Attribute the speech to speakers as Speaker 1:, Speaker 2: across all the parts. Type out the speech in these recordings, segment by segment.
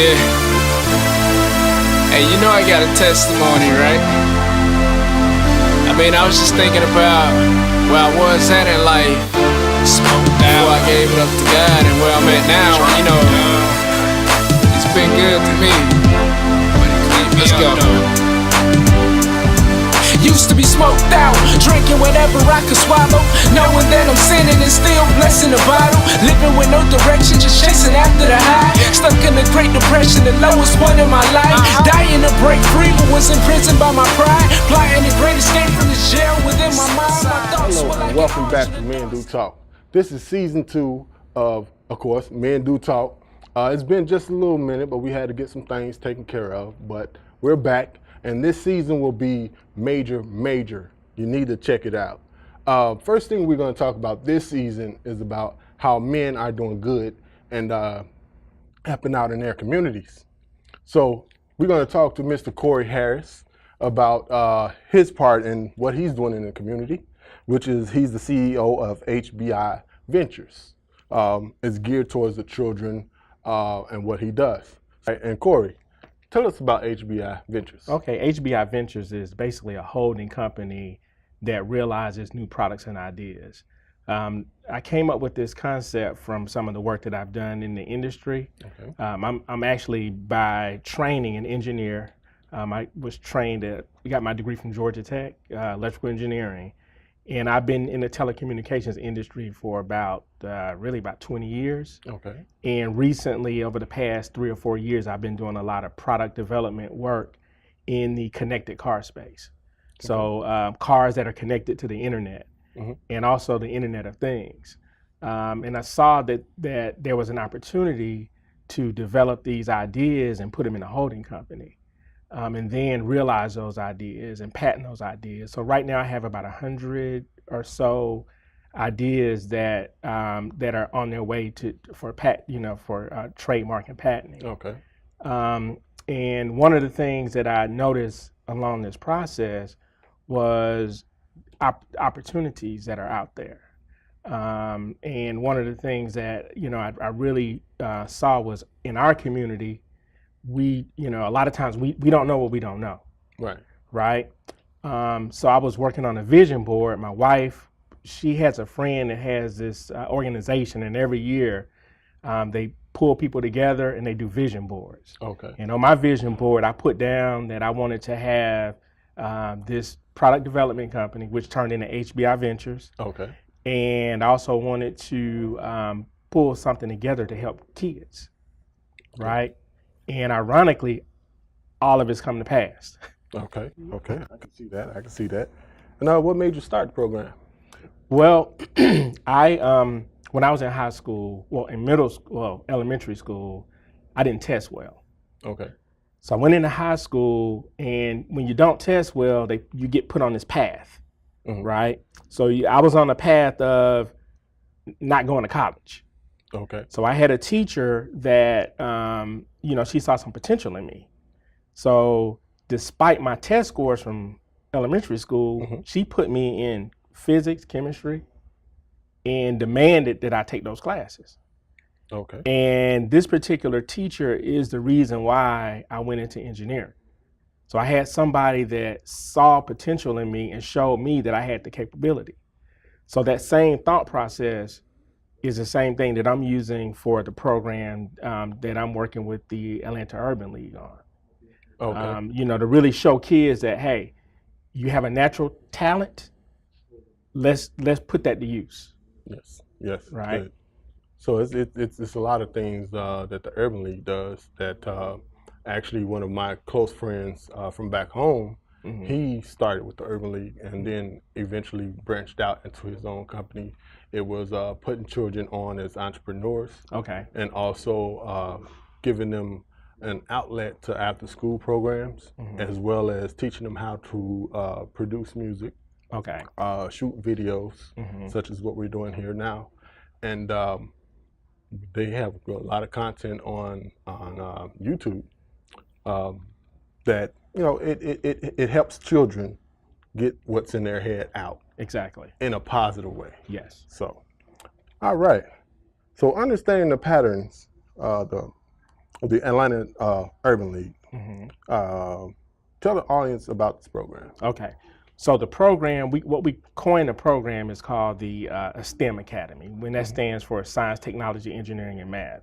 Speaker 1: Yeah. Hey, you know I got a testimony, right? I mean, I was just thinking about where I was at in life before I gave it up to God, and where I'm at now. You know, it's been good to me. Let's go.
Speaker 2: Used to be smoked out, drinking whatever I could swallow, knowing that I'm sinning and still blessing the bottle. Living with no direction, just chasing after the high. Stuck in the Great Depression, the lowest point in my life. Dying to break free, but was imprisoned by my pride. Plotting the great escape from this jail within my mind. My thoughts
Speaker 3: Hello
Speaker 2: were like
Speaker 3: and welcome back to Men Do Talk. This is season 2 of course, Men Do Talk. It's been just a little minute, but we had to get some things taken care of. But we're back, and this season will be major. You need to check it out. First thing we're going to talk about this season is about how men are doing good and helping out in their communities. So we're going to talk to Mr. Corey Harris about his part in what he's doing in the community, which is he's the CEO of HBIVentures. It's geared towards the children and what he does. Right, and Corey, tell us about HBIVentures.
Speaker 4: Okay, HBIVentures is basically a holding company that realizes new products and ideas. I came up with this concept from some of the work that I've done in the industry.
Speaker 3: Okay.
Speaker 4: I'm actually by training an engineer. I was got my degree from Georgia Tech, electrical engineering. And I've been in the telecommunications industry for about 20 years.
Speaker 3: Okay.
Speaker 4: And recently, over the past 3 or 4 years, I've been doing a lot of product development work in the connected car space. Okay. So cars that are connected to the internet, mm-hmm. and also the Internet of Things. And I saw that there was an opportunity to develop these ideas and put them in a holding company. And then realize those ideas and patent those ideas. So right now I have about 100 or so ideas that are on their way for trademark and patenting.
Speaker 3: Okay.
Speaker 4: And one of the things that I noticed along this process was opportunities that are out there. And one of the things that I really saw was in our community. A lot of times we don't know what we don't know. Right. So I was working on a vision board. My wife, she has a friend that has this organization, and every year they pull people together and they do vision boards.
Speaker 3: Okay.
Speaker 4: And on my vision board, I put down that I wanted to have this product development company, which turned into HBIVentures.
Speaker 3: Okay.
Speaker 4: And I also wanted to pull something together to help kids. Right. And ironically, all of it's come to pass.
Speaker 3: Okay. I can see that. And what made you start the program?
Speaker 4: Well, when I was in high school, elementary school, I didn't test well.
Speaker 3: Okay.
Speaker 4: So I went into high school, and when you don't test well, you get put on this path, mm-hmm. right? So I was on a path of not going to college.
Speaker 3: Okay.
Speaker 4: So I had a teacher that, she saw some potential in me. So despite my test scores from elementary school, mm-hmm. she put me in physics, chemistry, and demanded that I take those classes.
Speaker 3: Okay.
Speaker 4: And this particular teacher is the reason why I went into engineering. So I had somebody that saw potential in me and showed me that I had the capability. So that same thought process is the same thing that I'm using for the program that I'm working with the Atlanta Urban League on.
Speaker 3: Okay.
Speaker 4: To really show kids that, hey, you have a natural talent. Let's put that to use.
Speaker 3: Yes.
Speaker 4: Right.
Speaker 3: Good. So it's a lot of things that the Urban League does that actually one of my close friends from back home, mm-hmm. he started with the Urban League and then eventually branched out into his own company. It was putting children on as entrepreneurs.
Speaker 4: Okay.
Speaker 3: And also giving them an outlet to after-school programs, mm-hmm. as well as teaching them how to produce music.
Speaker 4: Okay.
Speaker 3: Shoot videos, mm-hmm. such as what we're doing here now. And they have a lot of content on YouTube that it helps children get what's in their head out.
Speaker 4: Exactly.
Speaker 3: In a positive way.
Speaker 4: Yes.
Speaker 3: So, all right. So understanding the patterns, the the Atlanta Urban League. Tell the audience about this program.
Speaker 4: Okay. So the program, what we coined the program is called the STEM Academy, when that stands for Science, Technology, Engineering, and Math.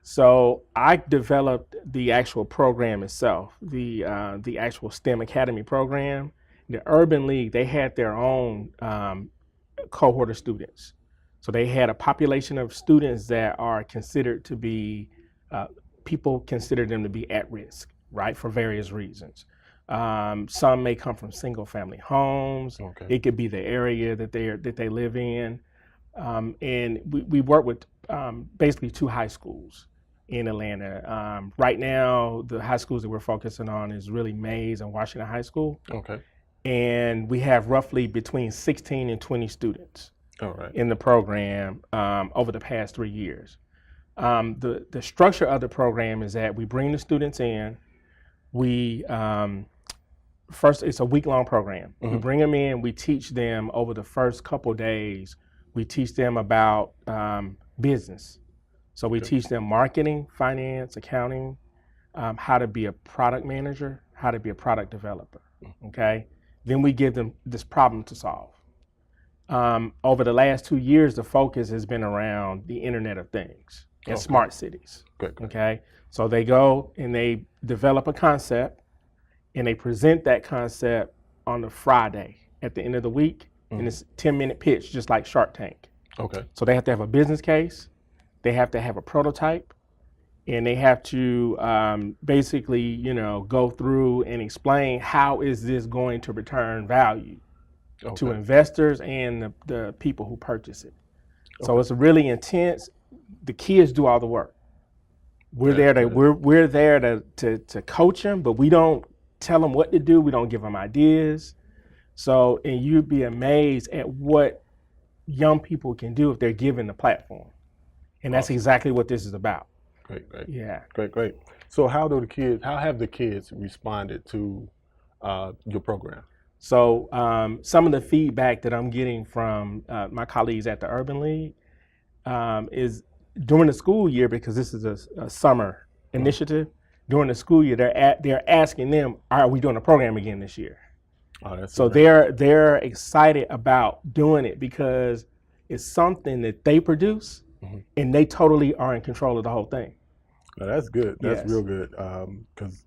Speaker 4: So I developed the actual program itself, the actual STEM Academy program. The Urban League, they had their own cohort of students. So they had a population of students that are considered to be, people consider them to be at risk, right, for various reasons. Some may come from single family homes.
Speaker 3: Okay.
Speaker 4: It could be the area that they live in. And we work with basically 2 high schools in Atlanta. Right now, the high schools that we're focusing on is really Mays and Washington High School.
Speaker 3: Okay.
Speaker 4: And we have roughly between 16 and 20 students in the program over the past 3 years. The structure of the program is that we bring the students in. We first, it's a week-long program. We bring them in. We teach them over the first couple days. We teach them about business. So we teach them marketing, finance, accounting, how to be a product manager, how to be a product developer. Okay. Then we give them this problem to solve. Over the last 2 years, the focus has been around the Internet of Things and smart cities. Okay. So they go and they develop a concept and they present that concept on the Friday at the end of the week. And it's a 10-minute pitch, just like Shark Tank.
Speaker 3: Okay.
Speaker 4: So they have to have a business case, they have to have a prototype, and they have to basically, you know, go through and explain how is this going to return value to investors and the people who purchase it. So it's really intense. The kids do all the work. We're there to coach them, but we don't tell them what to do. We don't give them ideas. So, and you'd be amazed at what young people can do if they're given the platform. And that's exactly what this is about.
Speaker 3: Great.
Speaker 4: Yeah.
Speaker 3: Great. So how have the kids responded to your program?
Speaker 4: So some of the feedback that I'm getting from my colleagues at the Urban League is during the school year, because this is a summer initiative, during the school year, they're asking them, are we doing a program again this year? So they're excited about doing it because it's something that they produce and they totally are in control of the whole thing.
Speaker 3: Now, that's good. That's real good. Because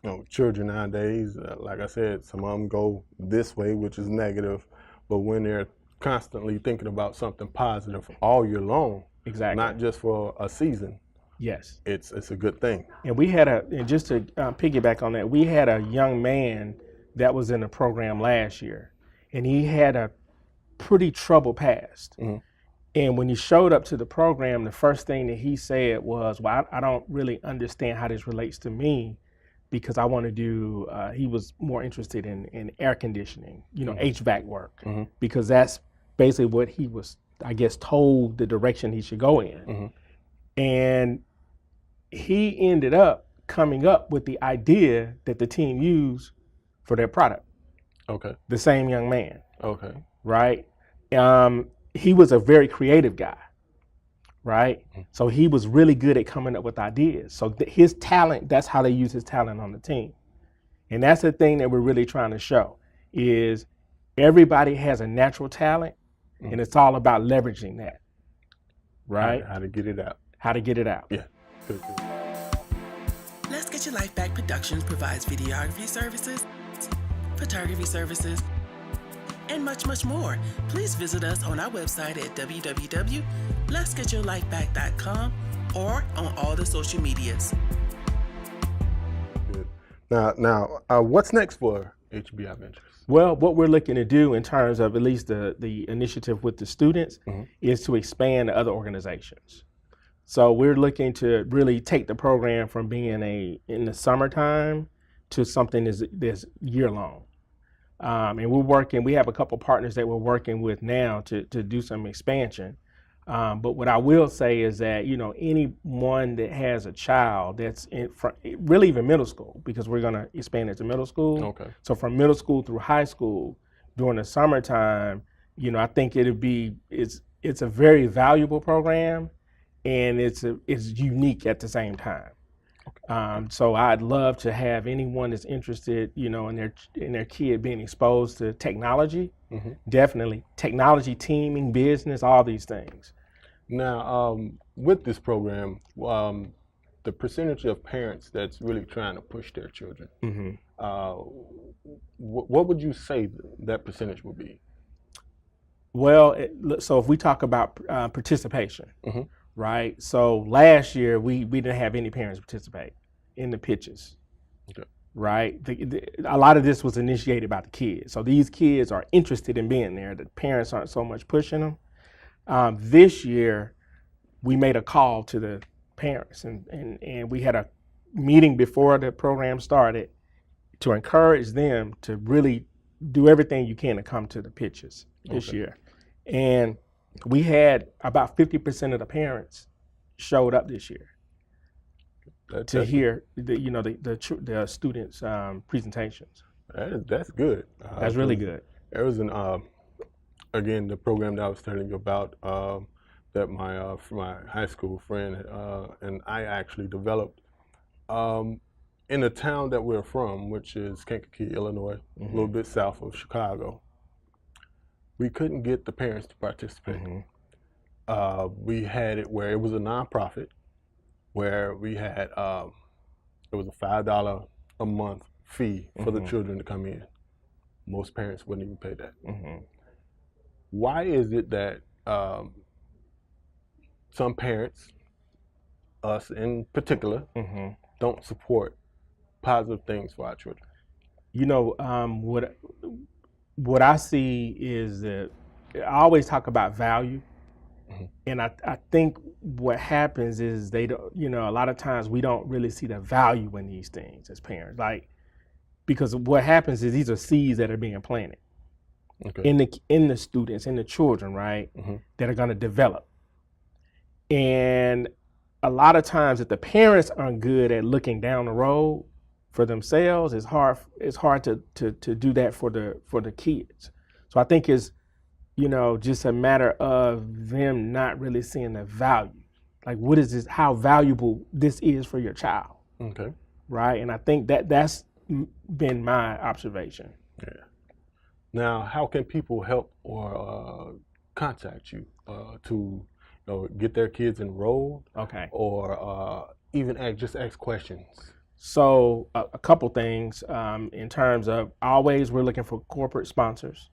Speaker 3: you know, children nowadays, like I said, some of them go this way, which is negative. But when they're constantly thinking about something positive all year long, not just for a season, it's a good thing.
Speaker 4: And we had and just to piggyback on that, we had a young man that was in the program last year, and he had a pretty troubled past. And when he showed up to the program, the first thing that he said was, well, I don't really understand how this relates to me, because I want to do, he was more interested in air conditioning, you know, HVAC work, because that's basically what he was, I guess, told the direction he should go in. And he ended up coming up with the idea that the team used for their product. The same young man. Right? He was a very creative guy, right? So he was really good at coming up with ideas. So his talent, that's how they use his talent on the team. And that's the thing that we're really trying to show, is everybody has a natural talent, and it's all about leveraging that, right?
Speaker 3: How to get it out.
Speaker 4: How to get it out.
Speaker 3: Yeah. Good.
Speaker 5: Let's Get Your Life Back Productions provides videography services, photography services, and much, much more. Please visit us on our website at www.letsgetyourlifeback.com or on all the social medias.
Speaker 3: Good. Now, what's next for HBIVentures?
Speaker 4: Well, what we're looking to do in terms of at least the initiative with the students is to expand to other organizations. So we're looking to really take the program from being in the summertime to something that's year-long. And we have a couple partners that we're working with now to do some expansion. But what I will say is that, you know, anyone that has a child that's really even middle school, because we're going to expand it to middle school. So from middle school through high school during the summertime, you know, I think it's a very valuable program, and it's unique at the same time. So I'd love to have anyone that's interested, in their kid being exposed to technology. Definitely technology, teaming, business, all these things.
Speaker 3: Now, with this program, the percentage of parents that's really trying to push their children, what would you say that percentage would be?
Speaker 4: Well, so if we talk about participation, right? So last year we didn't have any parents participate in the pitches, right? A lot of this was initiated by the kids. So these kids are interested in being there. The parents aren't so much pushing them. This year, we made a call to the parents, and we had a meeting before the program started to encourage them to really do everything you can to come to the pitches this year. And we had about 50% of the parents showed up this year to hear the students' presentations.
Speaker 3: That's good.
Speaker 4: That's really good.
Speaker 3: There was again, the program that I was telling you about that my high school friend and I actually developed in the town that we're from, which is Kankakee, Illinois, a little bit south of Chicago. We couldn't get the parents to participate. We had it where it was a nonprofit, where we had it was a $5 a month fee for the children to come in. Most parents wouldn't even pay that. Why is it that some parents, us in particular, don't support positive things for our children?
Speaker 4: What I see is that I always talk about value, and I think what happens is they don't, a lot of times we don't really see the value in these things as parents, because what happens is these are seeds that are being planted in the students, in the children, right, that are going to develop. And a lot of times if the parents aren't good at looking down the road for themselves, it's hard to do that for the kids. So I think it's just a matter of them not really seeing the value. Like, what is this? How valuable this is for your child? Right. And I think that's been my observation.
Speaker 3: Yeah. Now, how can people help or contact you to get their kids enrolled? Or even just ask questions?
Speaker 4: So a couple things in terms of always we're looking for corporate sponsors.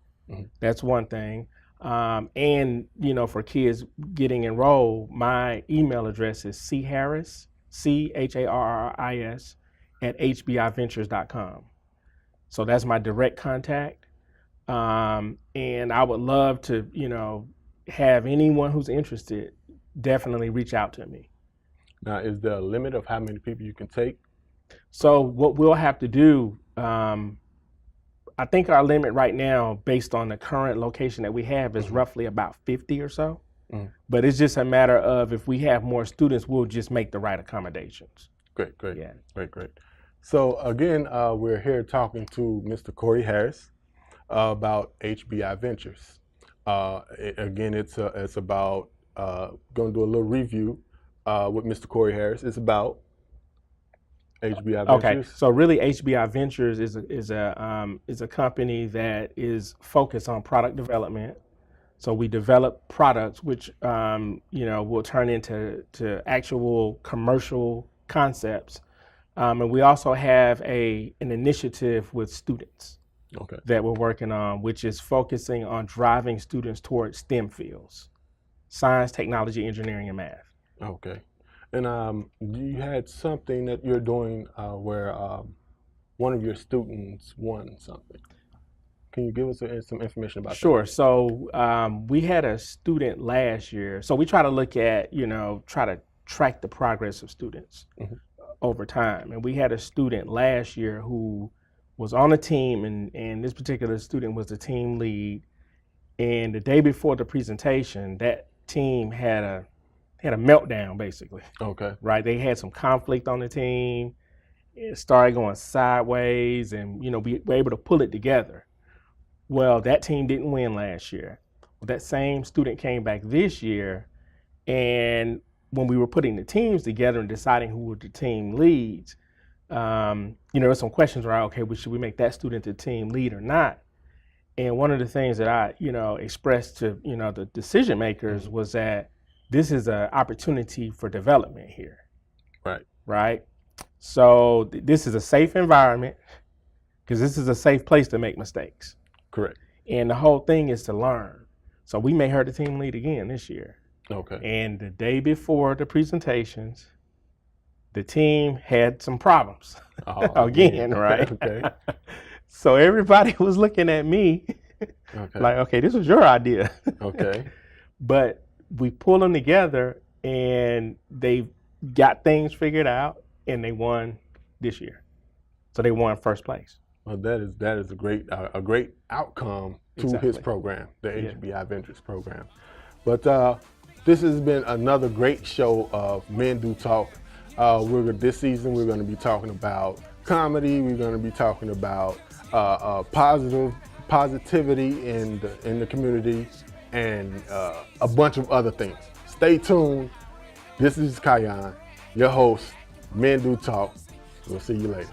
Speaker 4: That's one thing. And for kids getting enrolled, my email address is charris, CHARRIS at HBIVentures.com. So that's my direct contact. And I would love to, have anyone who's interested definitely reach out to me.
Speaker 3: Now, is there a limit of how many people you can take?
Speaker 4: So what we'll have to do, I think our limit right now, based on the current location that we have, is roughly about 50 or so. But it's just a matter of if we have more students, we'll just make the right accommodations.
Speaker 3: Great. Yeah. Great. So again, we're here talking to Mr. Corey Harris about HBIVentures. Again, it's about going to do a little review with Mr. Corey Harris. It's about HBIVentures.
Speaker 4: Okay, so really HBIVentures is a company that is focused on product development. So we develop products which will turn into actual commercial concepts, and we also have an initiative with students that we're working on, which is focusing on driving students towards STEM fields: science, technology, engineering, and math.
Speaker 3: Okay. And you had something that you're doing where one of your students won something. Can you give us some information about that?
Speaker 4: Sure. So we had a student last year. So we try to look at, try to track the progress of students over time. And we had a student last year who was on a team, and this particular student was the team lead. And the day before the presentation, that team had a meltdown, basically. Right. They had some conflict on the team. It started going sideways, and we were able to pull it together. Well, that team didn't win last year. That same student came back this year, and when we were putting the teams together and deciding who were the team leads, there's some questions around, okay, well, should we make that student the team lead or not? And one of the things that I, expressed to, the decision makers was that this is an opportunity for development here. Right. So this is a safe environment because this is a safe place to make mistakes.
Speaker 3: Correct.
Speaker 4: And the whole thing is to learn. So we made her the team lead again this year.
Speaker 3: Okay.
Speaker 4: And the day before the presentations, the team had some problems again, right?
Speaker 3: Okay.
Speaker 4: So everybody was looking at me like, okay, this was your idea.
Speaker 3: Okay.
Speaker 4: But we pulled them together and they got things figured out and they won this year. So they won first place.
Speaker 3: Well, that is a great outcome to his program, the HBIVentures program. But this has been another great show of Men Do Talk. This season we're going to be talking about comedy. We're going to be talking about positivity in the community, and a bunch of other things. Stay tuned. This is Kyon, your host, Men Do Talk. We'll see you later.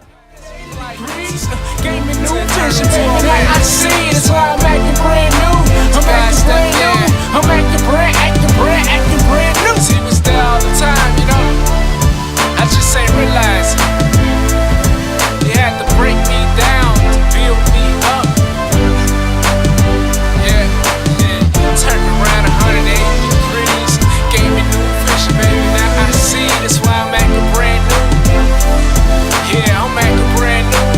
Speaker 2: Gave me new vision, baby, like I see it. That's why I'm acting brand new. I'm acting brand new. I'm acting brand new. He was there all the time, I just ain't realize he had to break me down to build me up. Yeah. Turned around 180 degrees. Gave me new vision, baby. Now I see it. That's why I'm acting brand new. Yeah, I'm acting brand new.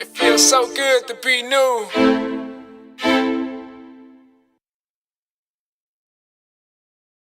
Speaker 2: It feels so good to be new.